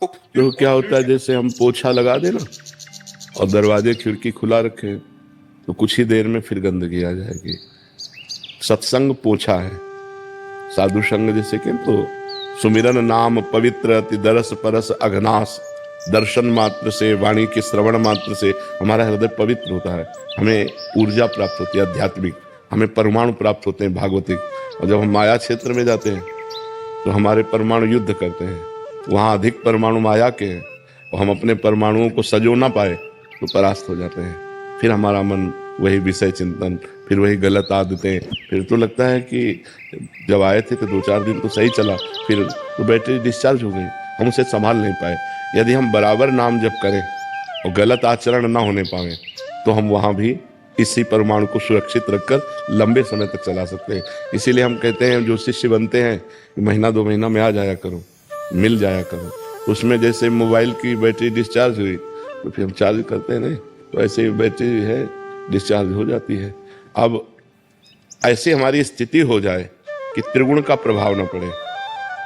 तो क्या होता है, जैसे हम पोछा लगा देना और दरवाजे खिड़की खुला रखे तो कुछ ही देर में फिर गंदगी आ जाएगी। सत्संग पोछा है, साधु संग जैसे कि तो सुमिरन नाम पवित्र अति दरस परस अघनास, दर्शन मात्र से, वाणी के श्रवण मात्र से हमारा हृदय पवित्र होता है, हमें ऊर्जा प्राप्त होती है आध्यात्मिक, हमें परमाणु प्राप्त होते हैं भागवतिक। और जब हम माया क्षेत्र में जाते हैं तो हमारे परमाणु युद्ध करते हैं, वहाँ अधिक परमाणु माया के हैं और हम अपने परमाणुओं को सजो ना पाए तो परास्त हो जाते हैं। फिर हमारा मन वही विषय चिंतन, फिर वही गलत आदतें, फिर तो लगता है कि जब आए थे तो 2-4 दिन तो सही चला, फिर तो बैटरी डिस्चार्ज हो गई, हम उसे संभाल नहीं पाए। यदि हम बराबर नाम जप करें और गलत आचरण ना होने पाए तो हम वहाँ भी इसी परमाणु को सुरक्षित रखकर लंबे समय तक चला सकते हैं। इसीलिए हम कहते हैं जो शिष्य बनते हैं कि महीना 2 महीना में आ जाया करो, मिल जाया करो। उसमें जैसे मोबाइल की बैटरी डिस्चार्ज हुई तो फिर हम चार्ज करते हैं, नहीं तो ऐसे ही बैटरी है डिस्चार्ज हो जाती है। अब ऐसी हमारी स्थिति हो जाए कि त्रिगुण का प्रभाव न पड़े,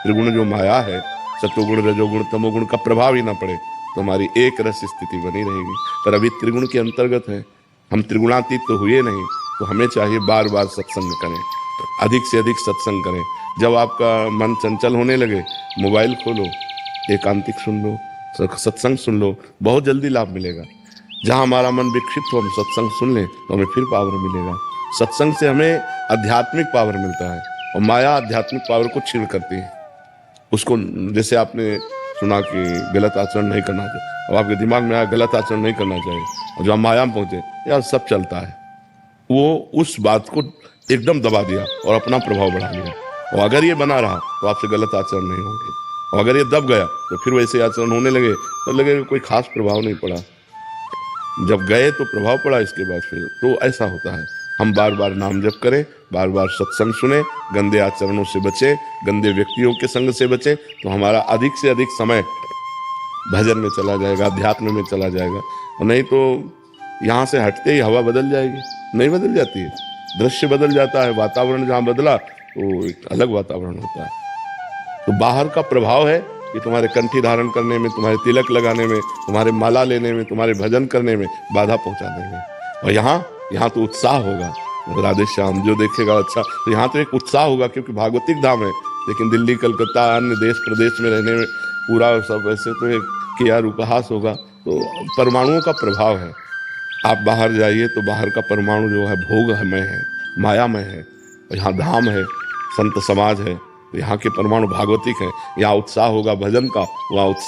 त्रिगुण जो माया है, सतोगुण रजोगुण तमोगुण का प्रभाव ही ना पड़े तो हमारी एक रस स्थिति बनी रहेगी। पर अभी त्रिगुण के अंतर्गत है, हम त्रिगुणातीत तो हुए नहीं, तो हमें चाहिए बार बार सत्संग करें, अधिक से अधिक सत्संग करें। जब आपका मन चंचल होने लगे, मोबाइल खोलो, एकांतिक सुन लो, सत्संग सुन लो, बहुत जल्दी लाभ मिलेगा। जहाँ हमारा मन विक्षिप्त हो, हम सत्संग सुन लें तो हमें फिर पावर मिलेगा। सत्संग से हमें आध्यात्मिक पावर मिलता है और माया आध्यात्मिक पावर को छीन करती है। उसको जैसे आपने सुना कि गलत आचरण नहीं करना चाहिए, अब आपके दिमाग में आया गलत आचरण नहीं करना चाहिए, और जब हम माया में पहुंचे यार सब चलता है, वो उस बात को एकदम दबा दिया और अपना प्रभाव बढ़ा लिया। और अगर ये बना रहा तो आपसे गलत आचरण नहीं होंगे, और अगर ये दब गया तो फिर वैसे आचरण होने लगे तो लगेगा कोई खास प्रभाव नहीं पड़ा। जब गए तो प्रभाव पड़ा, इसके बाद फिर तो ऐसा होता है। हम बार बार नाम जप करें, बार बार सत्संग सुने, गंदे आचरणों से बचें, गंदे व्यक्तियों के संग से बचें, तो हमारा अधिक से अधिक समय भजन में चला जाएगा, अध्यात्म में चला जाएगा। और नहीं तो यहाँ से हटते ही हवा बदल जाएगी, नहीं बदल जाती है, दृश्य बदल जाता है, वातावरण जहाँ बदला तो एक अलग वातावरण होता है। तो बाहर का प्रभाव है कि तुम्हारे कंठी धारण करने में, तुम्हारे तिलक लगाने में, तुम्हारे माला लेने में, तुम्हारे भजन करने में बाधा पहुंचा देंगे। और यहाँ तो उत्साह होगा, राधे श्याम जो देखेगा अच्छा, तो यहाँ तो एक उत्साह होगा क्योंकि भागवतिक धाम है। लेकिन दिल्ली कलकत्ता अन्य देश प्रदेश में रहने में पूरा सब ऐसे तो एक कि यार उपहास होगा। तो परमाणुओं का प्रभाव है, आप बाहर जाइए तो बाहर का परमाणु जो है भोगमय है, मायामय है। यहाँ धाम है, संत समाज है, यहाँ के परमाणु भागवतिक है, यहाँ उत्साह होगा भजन का, वहाँ उत्साह